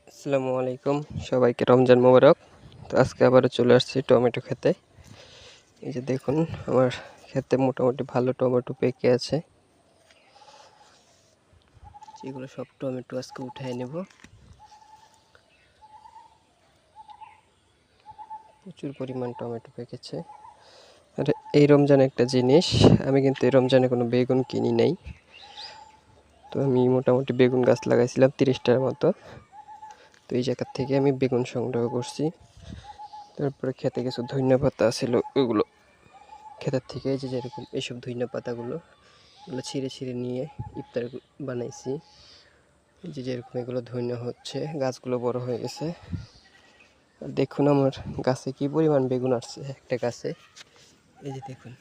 আসসালামু আলাইকুম, সবাইকে রমজান মোবারক। তো আজকে আবারও চলে আসছি টমেটো খেতে। এই যে দেখুন, আমার খেতে মোটামুটি ভালো টমেটো পেকে আছে। যেগুলো সব টমেটো আজকে উঠায় নেব। প্রচুর পরিমাণ টমেটো পেকেছে। আর এই রমজানে একটা জিনিস, আমি কিন্তু এই রমজানে কোনো বেগুন কিনি নাই। তো আমি মোটামুটি বেগুন গাছ লাগাইছিলাম 30টার মতো। তো এই জায়গার থেকে আমি বেগুন সংগ্রহ করছি। তারপরে খেতে কিছু ধনিয়া পাতা ছিল, ওইগুলো ক্ষেতের থেকে যে যেরকম এইসব ধনিয়া পাতাগুলো এগুলো ছিঁড়ে ছিঁড়ে নিয়ে ইফতার বানাইছি। যে যেরকম এগুলো ধনিয়া হচ্ছে, গাছগুলো বড় হয়ে গেছে। আর দেখুন আমার গাছে কি পরিমাণ বেগুন আসছে একটা গাছে। এই যে দেখুন।